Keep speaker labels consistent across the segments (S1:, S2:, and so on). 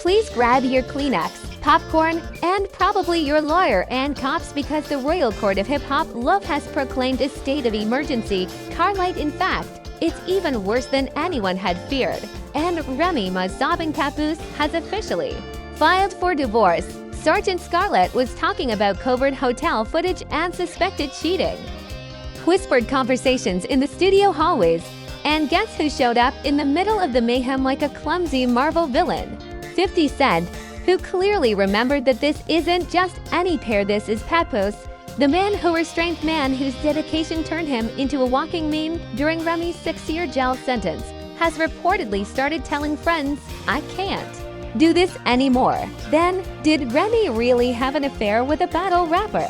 S1: Please grab your Kleenex, popcorn, and probably your lawyer and cops because the Royal Court of Hip Hop Love has proclaimed a state of emergency. Carlight, in fact, it's even worse than anyone had feared. And Remy Ma Papoose has officially filed for divorce. Sergeant Scarlett was talking about covert hotel footage and suspected cheating. Whispered conversations in the studio hallways. And guess who showed up in the middle of the mayhem like a clumsy Marvel villain? 50 Cent, who clearly remembered that this isn't just any pair. This is Papoose, the man who restrained man whose dedication turned him into a walking meme during Remy's 6-year jail sentence, has reportedly started telling friends, "I can't do this anymore." Then, did Remy really have an affair with a battle rapper?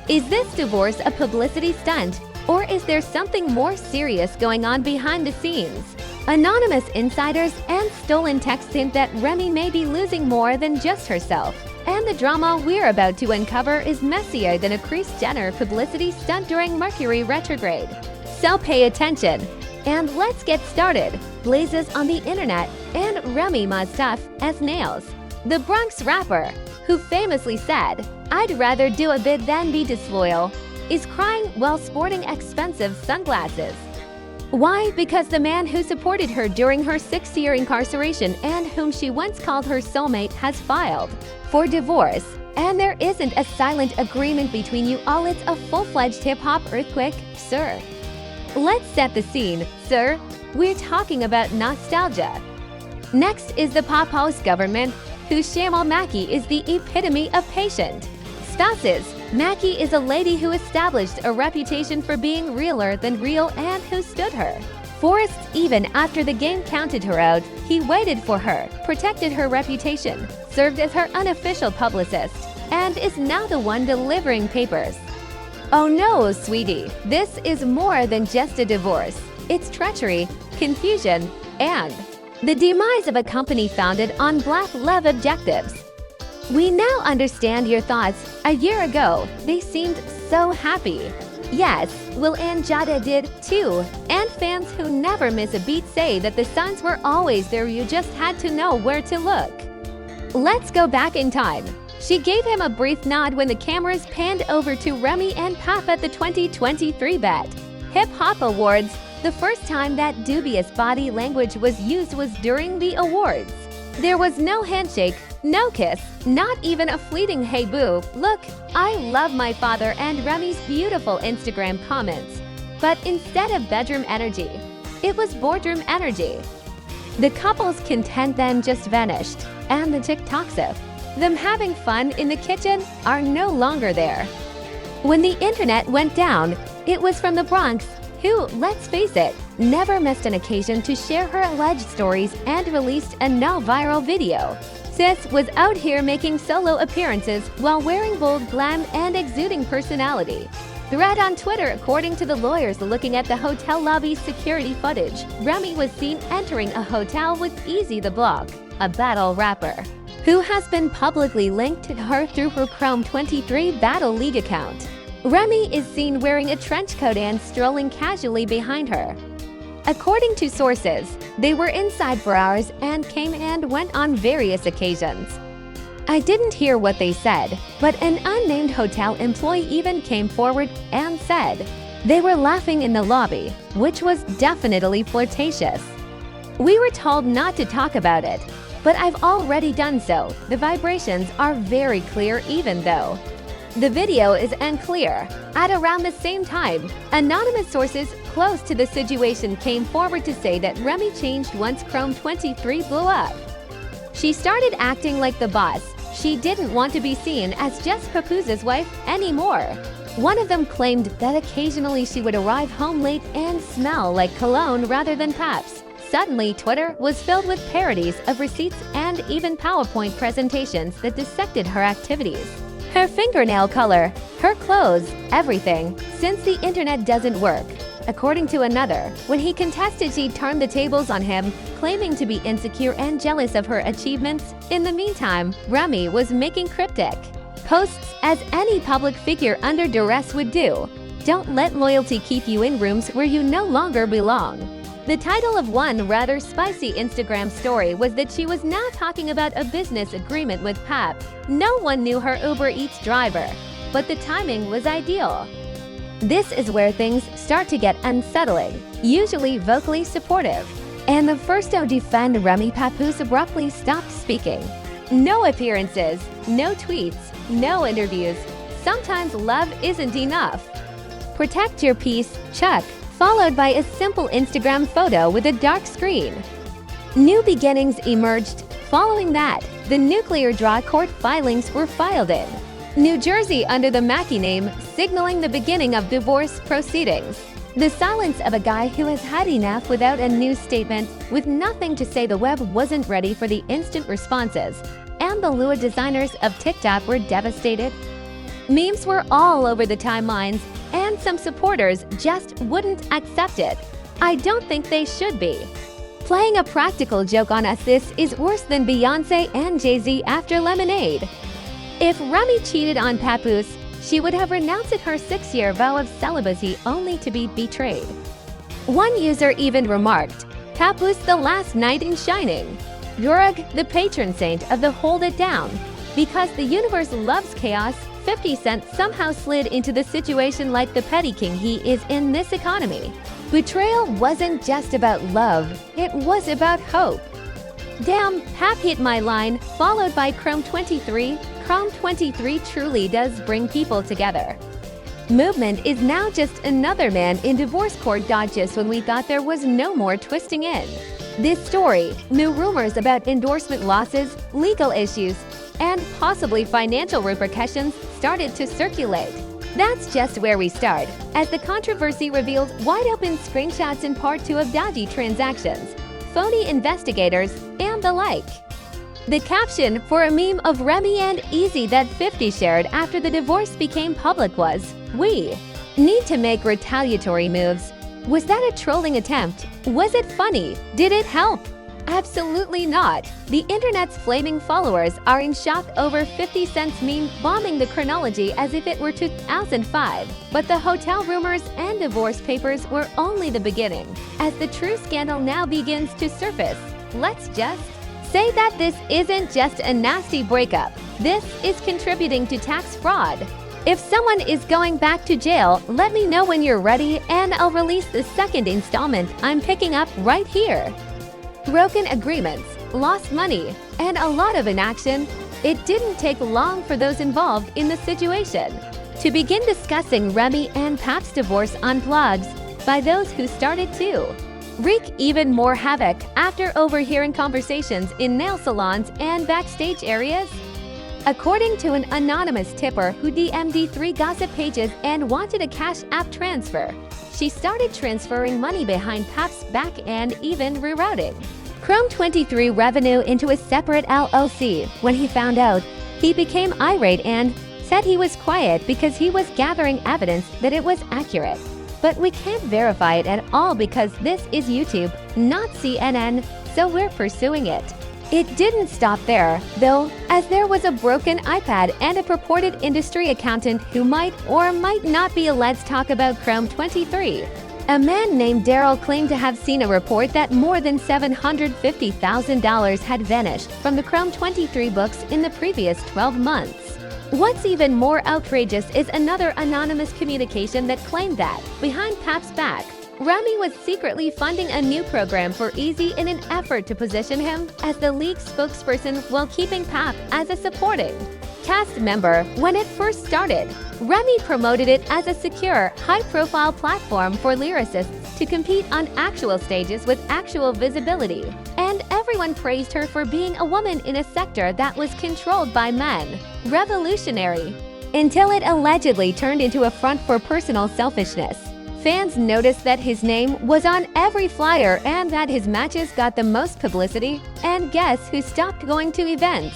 S1: Is this divorce a publicity stunt, or is there something more serious going on behind the scenes? Anonymous insiders and stolen texts hint that Remy may be losing more than just herself. And the drama we're about to uncover is messier than a Kris Jenner publicity stunt during Mercury retrograde. So pay attention, and let's get started. Blazes on the internet and Remy Ma's tough as nails. The Bronx rapper, who famously said, "I'd rather do a bid than be disloyal," is crying while sporting expensive sunglasses. Why? Because the man who supported her during her 6-year incarceration and whom she once called her soulmate has filed for divorce. And there isn't a silent agreement between you all, it's a full-fledged hip-hop earthquake, sir. Let's set the scene, sir. We're talking about nostalgia. Next is the Papoose government, whose Shamal Mackie is the epitome of patient spouses. Mackie is a lady who established a reputation for being realer than real and who stood her. Forrest, even after the game counted her out, he waited for her, protected her reputation, served as her unofficial publicist, and is now the one delivering papers. Oh no, sweetie, this is more than just a divorce. It's treachery, confusion, and the demise of a company founded on black love objectives. We now understand your thoughts. A year ago, they seemed so happy. Yes, Will and Jada did too. And fans who never miss a beat say that the signs were always there, you just had to know where to look. Let's go back in time. She gave him a brief nod when the cameras panned over to Remy and Pap at the 2023 BET Hip Hop Awards. The first time that dubious body language was used was during the awards. There was no handshake, no kiss, not even a fleeting "Hey boo, look, I love my father" and Remy's beautiful Instagram comments. But instead of bedroom energy, it was boardroom energy. The couple's content then just vanished, and the TikToks of them having fun in the kitchen are no longer there. When the internet went down, it was from the Bronx, who, let's face it, never missed an occasion to share her alleged stories and released a now viral video. Sis was out here making solo appearances while wearing bold glam and exuding personality. Thread on Twitter, according to the lawyers looking at the hotel lobby security footage, Remy was seen entering a hotel with Easy the Block, a battle rapper, who has been publicly linked to her through her Chrome 23 Battle League account. Remy is seen wearing a trench coat and strolling casually behind her. According to sources, they were inside for hours and came and went on various occasions. I didn't hear what they said, but an unnamed hotel employee even came forward and said they were laughing in the lobby, which was definitely flirtatious. We were told not to talk about it, but I've already done so. The vibrations are very clear even though the video is unclear. At around the same time, anonymous sources close to the situation came forward to say that Remy changed once Chrome 23 blew up. She started acting like the boss. She didn't want to be seen as just Papoose's wife anymore. One of them claimed that occasionally she would arrive home late and smell like cologne rather than Paps. Suddenly, Twitter was filled with parodies of receipts and even PowerPoint presentations that dissected her activities. Her fingernail color, her clothes, everything, since the internet doesn't work. According to another, when he contested, she turned the tables on him, claiming to be insecure and jealous of her achievements. In the meantime, Remy was making cryptic posts as any public figure under duress would do. Don't let loyalty keep you in rooms where you no longer belong. The title of one rather spicy Instagram story was that she was now talking about a business agreement with Pap. No one knew her Uber Eats driver, but the timing was ideal. This is where things start to get unsettling, usually vocally supportive. And the first to defend Remy Papoose abruptly stopped speaking. No appearances, no tweets, no interviews. Sometimes love isn't enough. Protect your peace, Chuck, followed by a simple Instagram photo with a dark screen. New beginnings emerged. Following that, the nuclear draw court filings were filed in New Jersey under the Mackey name, signaling the beginning of divorce proceedings. The silence of a guy who has had enough without a news statement, with nothing to say. The web wasn't ready for the instant responses, and the Lua designers of TikTok were devastated. Memes were all over the timelines, and some supporters just wouldn't accept it. I don't think they should be. Playing a practical joke on us, this is worse than Beyoncé and Jay-Z after Lemonade. If Remy cheated on Papoose, she would have renounced her 6-year vow of celibacy only to be betrayed. One user even remarked, "Papoose the last knight in shining. Durag the patron saint of the hold it down. Because the universe loves chaos, 50 Cent somehow slid into the situation like the petty king he is in this economy." Betrayal wasn't just about love, it was about hope. Damn, Pap hit my line, followed by Chrome 23. Chrome 23 truly does bring people together. Movement is now just another man in divorce court. Just when we thought there was no more twisting in this story, new rumors about endorsement losses, legal issues, and possibly financial repercussions started to circulate. That's just where we start, as the controversy revealed wide-open screenshots in part 2 of dodgy transactions, phony investigators, and the like. The caption for a meme of Remy and Easy that 50 shared after the divorce became public was, "We need to make retaliatory moves." Was that a trolling attempt? Was it funny? Did it help? Absolutely not. The internet's flaming followers are in shock over 50 Cent's meme bombing the chronology as if it were 2005. But the hotel rumors and divorce papers were only the beginning. As the true scandal now begins to surface, let's just say that this isn't just a nasty breakup. This is contributing to tax fraud. If someone is going back to jail, let me know when you're ready and I'll release the second installment I'm picking up right here. Broken agreements, lost money, and a lot of inaction. It didn't take long for those involved in the situation to begin discussing Remy and Pap's divorce on blogs by those who started to wreak even more havoc after overhearing conversations in nail salons and backstage areas. According to an anonymous tipper who DM'd 3 gossip pages and wanted a Cash App transfer, she started transferring money behind Pap's back and even rerouting Chrome 23 revenue into a separate LLC. When he found out, he became irate and said he was quiet because he was gathering evidence that it was accurate. But we can't verify it at all because this is YouTube, not CNN, so we're pursuing it. It didn't stop there, though, as there was a broken iPad and a purported industry accountant who might or might not be a Let's Talk About Chrome 23. A man named Daryl claimed to have seen a report that more than $750,000 had vanished from the Chrome 23 books in the previous 12 months. What's even more outrageous is another anonymous communication that claimed that, behind Pap's back, Remy was secretly funding a new program for Easy in an effort to position him as the league's spokesperson while keeping Pap as a supporting cast member. When it first started, Remy promoted it as a secure, high-profile platform for lyricists to compete on actual stages with actual visibility. And everyone praised her for being a woman in a sector that was controlled by men. Revolutionary. Until it allegedly turned into a front for personal selfishness. Fans noticed that his name was on every flyer and that his matches got the most publicity. And guess who stopped going to events?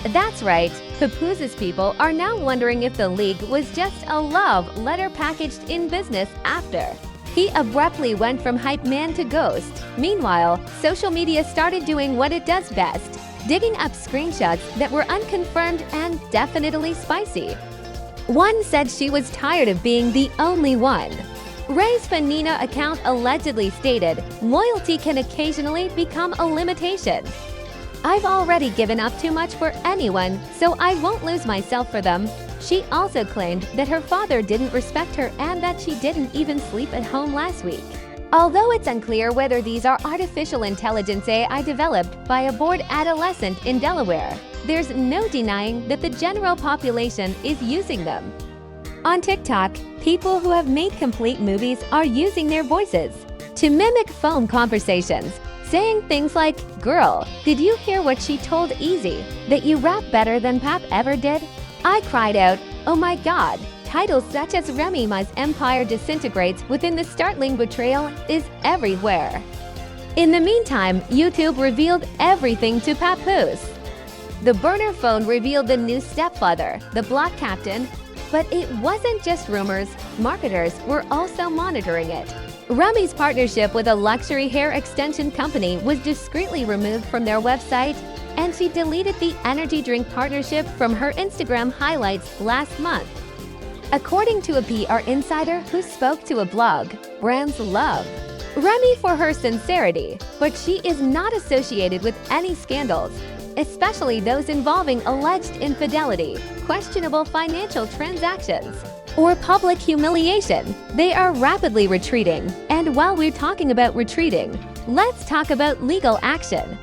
S1: That's right, Papoose's people are now wondering if the league was just a love letter packaged in business after he abruptly went from hype man to ghost. Meanwhile, social media started doing what it does best, digging up screenshots that were unconfirmed and definitely spicy. One said she was tired of being the only one. Ray's Fanina account allegedly stated, "Loyalty can occasionally become a limitation. I've already given up too much for anyone, so I won't lose myself for them." She also claimed that her father didn't respect her and that she didn't even sleep at home last week. Although it's unclear whether these are artificial intelligence AI developed by a bored adolescent in Delaware, there's no denying that the general population is using them. On TikTok, people who have made complete movies are using their voices to mimic phone conversations, saying things like, "Girl, did you hear what she told Easy? That you rap better than Pap ever did?" I cried out, "Oh my God." Titles such as Remy Ma's empire disintegrates within the startling betrayal is everywhere. In the meantime, YouTube revealed everything to Papoose. The burner phone revealed the new stepfather, the block captain, but it wasn't just rumors, marketers were also monitoring it. Remy's partnership with a luxury hair extension company was discreetly removed from their website, and she deleted the energy drink partnership from her Instagram highlights last month. According to a PR insider who spoke to a blog, brands love Remy for her sincerity, but she is not associated with any scandals, especially those involving alleged infidelity, questionable financial transactions, or public humiliation. They are rapidly retreating. And while we're talking about retreating, let's talk about legal action.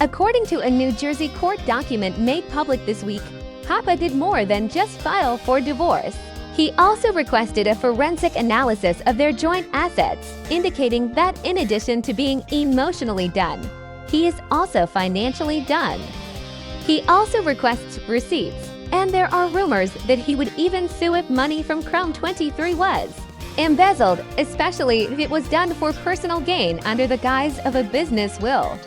S1: According to a New Jersey court document made public this week, Papa did more than just file for divorce. He also requested a forensic analysis of their joint assets, indicating that in addition to being emotionally done, he is also financially done. He also requests receipts, and there are rumors that he would even sue if money from Chrome 23 was embezzled, especially if it was done for personal gain under the guise of a business will.